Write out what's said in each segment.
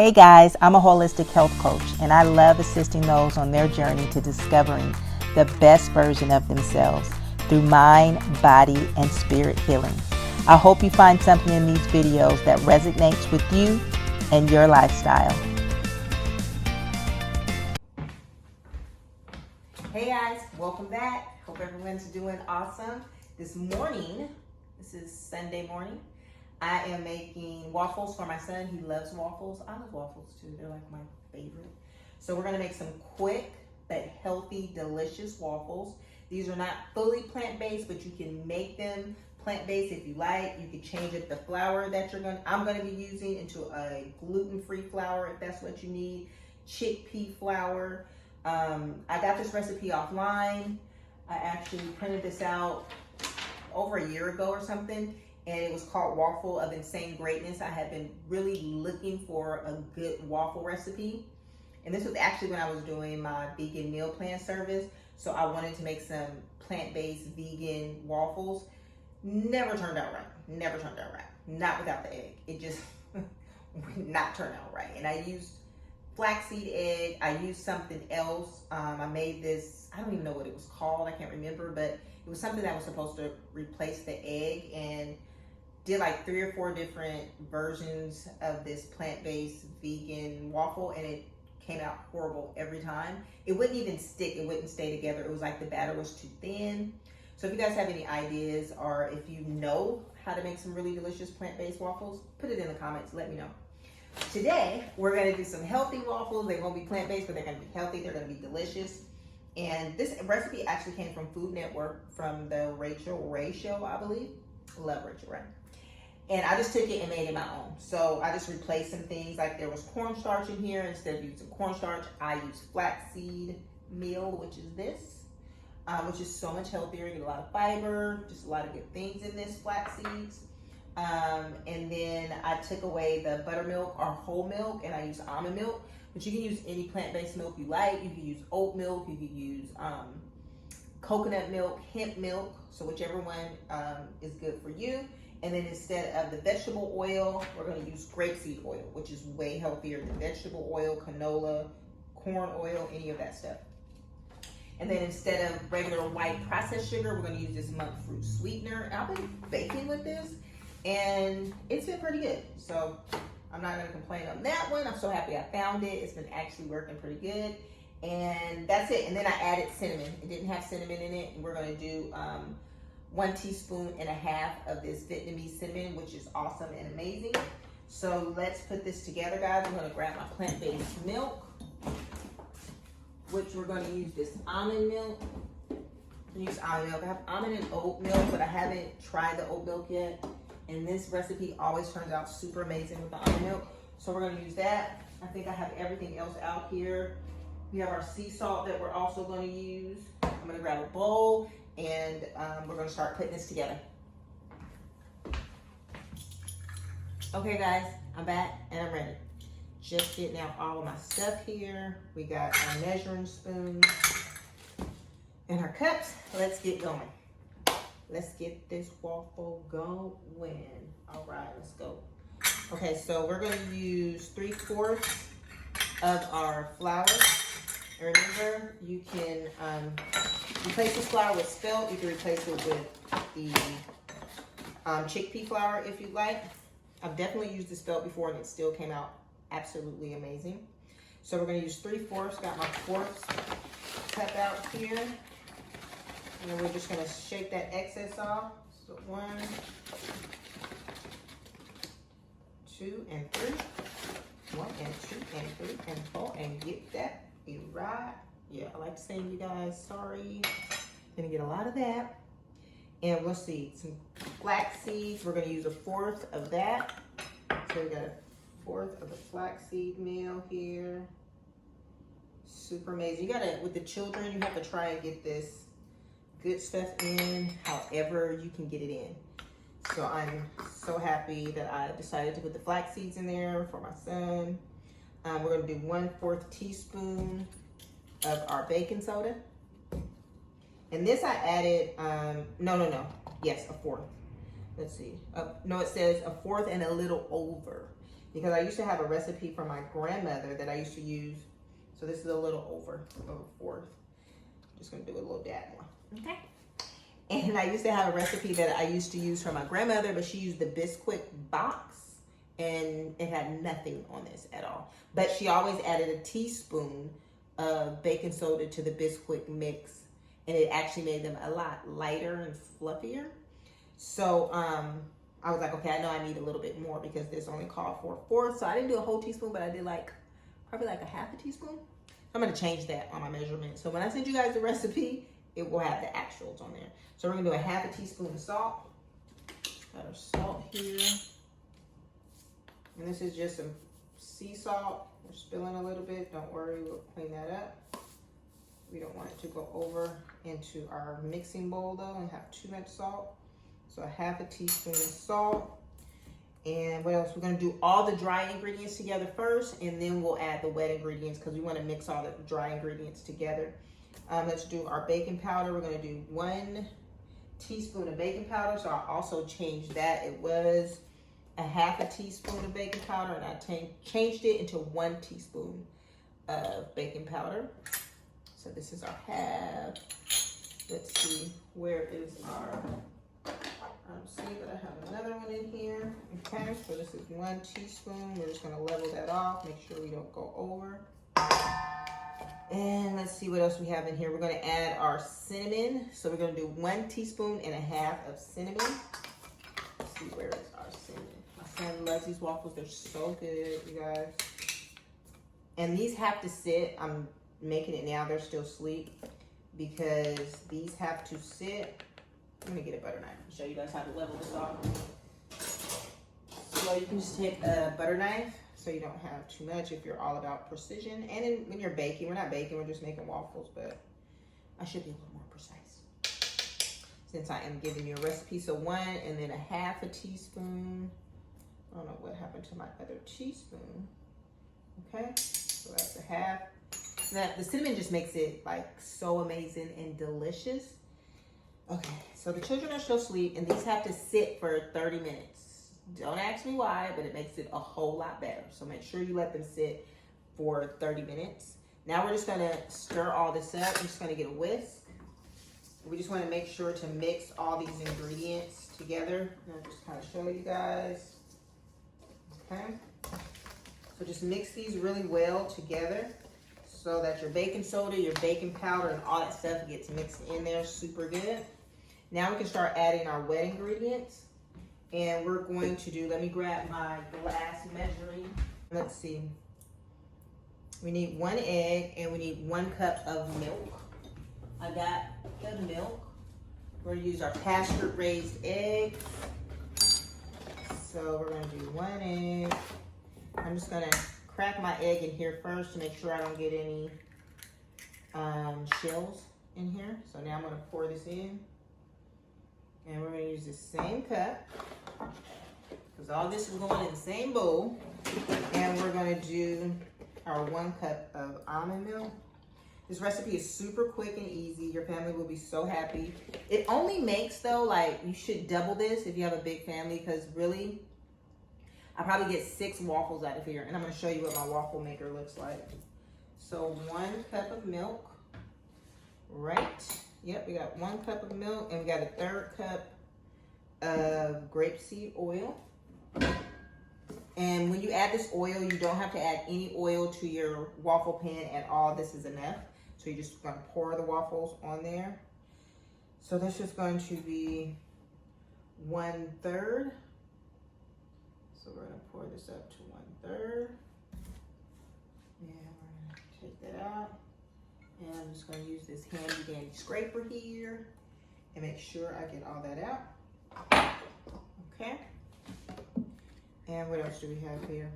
Hey guys, I'm a holistic health coach and I love assisting those on their journey to discovering the best version of themselves through mind, body, and spirit healing. I hope you find something in these videos that resonates with you and your lifestyle. Hey guys, welcome back. Hope everyone's doing awesome. This morning, this is Sunday morning, I am making waffles for my son. He loves waffles. I love waffles too. They're like my favorite. So we're gonna make some quick but healthy, delicious waffles. These are not fully plant-based, but you can make them plant-based if you like. You can change up the flour that I'm gonna be using into a gluten-free flour if that's what you need. Chickpea flour. I got this recipe offline. I actually printed this out over a year ago or something, and it was called Waffle of Insane Greatness. I had been really looking for a good waffle recipe, and this was actually when I was doing my vegan meal plan service, so I wanted to make some plant-based vegan waffles. Never turned out right. Never turned out right. Not without the egg. It just would not turn out right. And I used flaxseed egg. I used something else. I made this, I don't even know what it was called. I can't remember, but it was something that was supposed to replace the egg, and did like 3 or 4 different versions of this plant-based vegan waffle, and it came out horrible every time. It wouldn't even stick. It wouldn't stay together. It was like the batter was too thin. So if you guys have any ideas, or if you know how to make some really delicious plant-based waffles, put it in the comments. Let me know. Today, we're gonna do some healthy waffles. They're gonna be plant-based, but they're gonna be healthy. They're gonna be delicious. And this recipe actually came from Food Network, from the Rachel Ray show, I believe. Love Rachel Ray. And I just took it and made it my own. So I just replaced some things, like there was cornstarch in here. Instead of using cornstarch, I used flaxseed meal, which is this, which is so much healthier. You get a lot of fiber, just a lot of good things in this flax seeds. And then I took away the buttermilk or whole milk, and I used almond milk. But you can use any plant-based milk you like. You can use oat milk, you can use coconut milk, hemp milk, so whichever one is good for you. And then instead of the vegetable oil, we're gonna use grapeseed oil, which is way healthier than vegetable oil, canola, corn oil, any of that stuff. And then instead of regular white processed sugar, we're gonna use this monk fruit sweetener. And I've been baking with this, and it's been pretty good. So I'm not gonna complain on that one. I'm so happy I found it. It's been actually working pretty good. And that's it. And then I added cinnamon. It didn't have cinnamon in it. And we're gonna do 1.5 teaspoons of this Vietnamese cinnamon, which is awesome and amazing. So let's put this together, guys. I'm gonna grab my plant-based milk, which we're gonna use this almond milk. Use almond milk. I have almond and oat milk, but I haven't tried the oat milk yet. And this recipe always turns out super amazing with the almond milk. So we're gonna use that. I think I have everything else out here. We have our sea salt that we're also gonna use. I'm gonna grab a bowl, and we're gonna start putting this together. Okay guys, I'm back and I'm ready. Just getting out all of my stuff here. We got our measuring spoons and our cups. Let's get going. Let's get this waffle going. All right, let's go. Okay, so we're gonna use 3/4 of our flour. And remember, you can replace this flour with spelt. You can replace it with the chickpea flour if you'd like. I've definitely used the spelt before, and it still came out absolutely amazing. So we're gonna use 3/4. Got my 4th cup out here. And then we're just gonna shake that excess off. So 1, 2, and 3. 1 and 2 and 3 and 4, and get that right. Yeah, I like to sing, you guys. Sorry. Gonna get a lot of that. And we'll see some flax seeds. We're gonna use 1/4 of that. So we got 1/4 of the flaxseed meal here. Super amazing. You gotta, with the children, you have to try and get this good stuff in however you can get it in. So I'm so happy that I decided to put the flax seeds in there for my son. We're gonna do 1/4 teaspoon of our baking soda. And this I added, yes, 1/4. Let's see, no, it says 1/4 and a little over. because I used to have a recipe from my grandmother that I used to use. So this is a little over a fourth. Just gonna do a little dab more, okay? And I used to have a recipe that I used to use from my grandmother, but she used the Bisquick box and it had nothing on this at all. But she always added a teaspoon of baking soda to the Bisquick mix, and it actually made them a lot lighter and fluffier. So I was like, okay, I know I need a little bit more because this only called for a fourth. So I didn't do a whole teaspoon, but I did probably like a half a teaspoon. I'm gonna change that on my measurement. So when I send you guys the recipe, it will have the actuals on there. So we're gonna do a half a teaspoon of salt. Got our salt here. And this is just some sea salt. We're spilling a little bit. Don't worry, we'll clean that up. We don't want it to go over into our mixing bowl though and have too much salt. So a half a teaspoon of salt. And what else? We're gonna do all the dry ingredients together first, and then we'll add the wet ingredients because we wanna mix all the dry ingredients together. Let's do our baking powder. We're gonna do 1 teaspoon of baking powder. So I also changed that. It was a half a teaspoon of baking powder, and I changed it into 1 teaspoon of baking powder. So this is our half. Let's see, where is our, see that I have another one in here. Okay, so this is 1 teaspoon. We're just gonna level that off, make sure we don't go over. And let's see what else we have in here. We're gonna add our cinnamon. So we're gonna do 1.5 teaspoons of cinnamon. Let's see, where is our cinnamon? My son loves these waffles. They're so good, you guys. And these have to sit. I'm making it now. They're still asleep because these have to sit. I'm gonna get a butter knife and show you guys how to level this off. So you can just take a butter knife so you don't have too much if you're all about precision. And then when you're baking, we're not baking, we're just making waffles, but I should be a little more precise since I am giving you a recipe. So 1 and then a half a teaspoon. I don't know what happened to my other teaspoon. Okay, so that's a half. Now, the cinnamon just makes it like so amazing and delicious. Okay, so the children are still asleep and these have to sit for 30 minutes. Don't ask me why, but it makes it a whole lot better. So make sure you let them sit for 30 minutes. Now we're just gonna stir all this up. I'm just gonna get a whisk. We just wanna make sure to mix all these ingredients together. I'll just kind of show you guys. Okay, so just mix these really well together so that your baking soda, your baking powder, and all that stuff gets mixed in there super good. Now we can start adding our wet ingredients. And we're going to do, let me grab my glass measuring. Let's see. We need 1 egg and we need 1 cup of milk. I got the milk. We're gonna use our pasture raised egg. So we're gonna do 1 egg. I'm just gonna crack my egg in here first to make sure I don't get any shells in here. So now I'm gonna pour this in. And we're gonna use the same cup because all this is going in the same bowl. And we're gonna do our 1 cup of almond milk. This recipe is super quick and easy. Your family will be so happy. It only makes though, like you should double this if you have a big family because really, I probably get 6 waffles out of here. And I'm gonna show you what my waffle maker looks like. So 1 cup of milk, right? Yep, we got 1 cup of milk and we got a 1/3 cup of grapeseed oil. And when you add this oil, you don't have to add any oil to your waffle pan at all. This is enough. So you're just gonna pour the waffles on there. So that's just going to be 1/3. So we're gonna pour this up to 1/3. And we're gonna take that out. And I'm just gonna use this handy dandy scraper here and make sure I get all that out. Okay. And what else do we have here?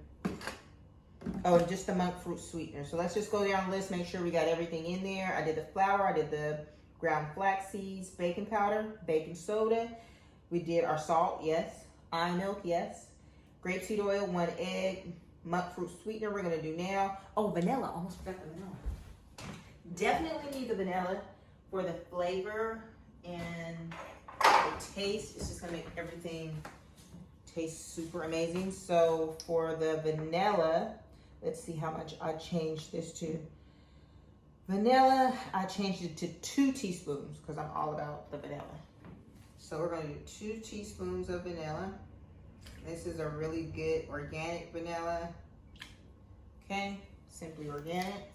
Oh, just the monk fruit sweetener. So let's just go down the list, make sure we got everything in there. I did the flour, I did the ground flax seeds, baking powder, baking soda. We did our salt, yes. Almond milk, yes. Grapeseed oil, 1 egg, monk fruit sweetener we're gonna do now. Oh, vanilla, almost forgot the vanilla. Definitely need the vanilla for the flavor and the taste. It's just gonna make everything Tastes super amazing. So for the vanilla, let's see how much I changed this to. Vanilla, I changed it to 2 teaspoons because I'm all about the vanilla. So we're gonna do 2 teaspoons of vanilla. This is a really good organic vanilla. Okay, simply organic.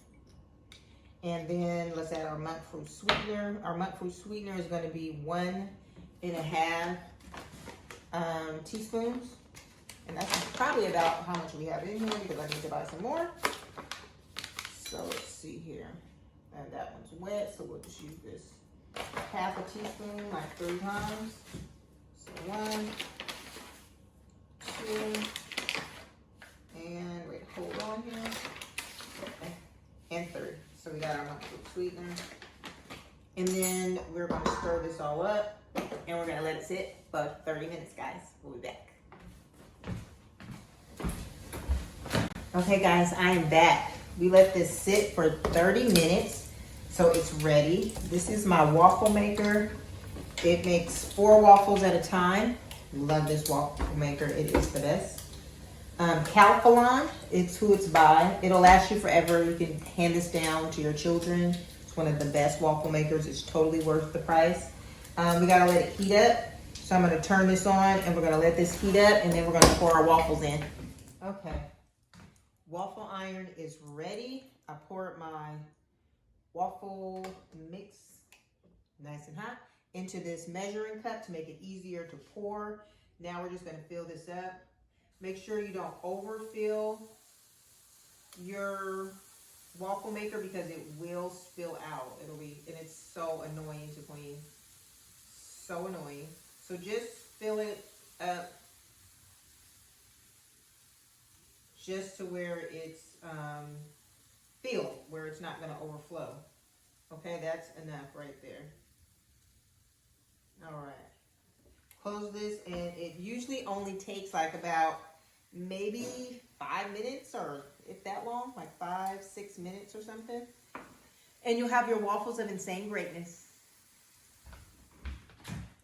And then let's add our monk fruit sweetener. Our monk fruit sweetener is gonna be 1.5 teaspoons. And that's probably about how much we have in here because I need to buy some more. So let's see here. And that one's wet, so we'll just use this 1/2 teaspoon, like 3 times. So 1, 2, and wait, hold on here. Okay. And 3. So we got our monk fruit sweetener. And then we're gonna stir this all up and we're gonna let it sit for 30 minutes, guys. We'll be back. Okay guys, I am back. We let this sit for 30 minutes. So it's ready. This is my waffle maker. It makes 4 waffles at a time. Love this waffle maker. It is the best. Calphalon, it's who it's by. It'll last you forever. You can hand this down to your children. It's one of the best waffle makers. It's totally worth the price. We gotta let it heat up. So I'm gonna turn this on and we're gonna let this heat up and then we're gonna pour our waffles in. Okay, waffle iron is ready. I poured my waffle mix, nice and hot, into this measuring cup to make it easier to pour. Now we're just gonna fill this up. Make sure you don't overfill your waffle maker because it will spill out. And it's so annoying to clean. So annoying. So just fill it up just to where it's filled, where it's not gonna overflow. Okay, that's enough right there. All right. Close this, and it usually only takes like about maybe 5 minutes, or if that long, like 5-6 minutes or something. And you'll have your waffles of insane greatness.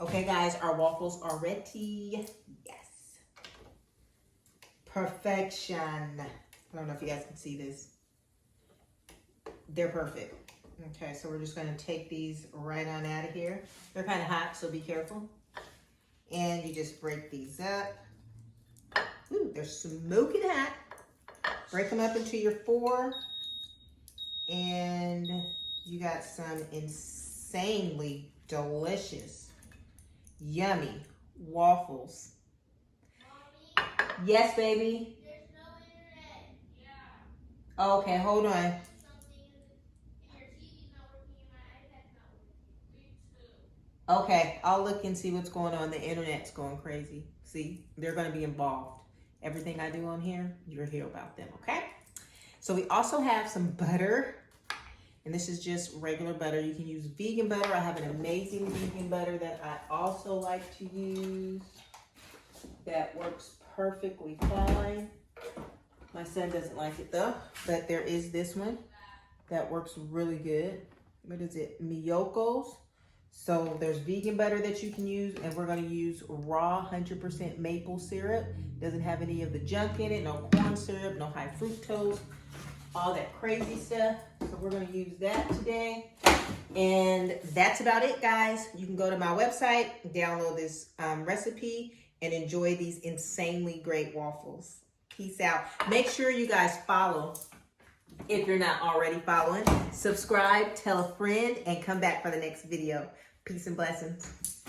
Okay guys, our waffles are ready. Yes. Perfection. I don't know if you guys can see this. They're perfect. Okay, so we're just gonna take these right on out of here. They're kind of hot, so be careful. And you just break these up. Ooh, they're smoking hot. Break them up into your 4. And you got some insanely delicious, yummy waffles. Mommy? Yes, baby? There's no internet. Yeah. Okay, hold on. Okay, I'll look and see what's going on. The internet's going crazy. See, they're going to be involved. Everything I do on here, you'll hear about them, okay? So we also have some butter, and this is just regular butter. You can use vegan butter. I have an amazing vegan butter that I also like to use that works perfectly fine. My son doesn't like it though, but there is this one that works really good. What is it? Miyoko's. So there's vegan butter that you can use, and we're gonna use raw 100% maple syrup. Doesn't have any of the junk in it, no corn syrup, no high fructose, all that crazy stuff. So we're gonna use that today. And that's about it, guys. You can go to my website, download this recipe, and enjoy these insanely great waffles. Peace out. Make sure you guys follow if you're not already following. Subscribe, tell a friend, and come back for the next video. Peace and blessings.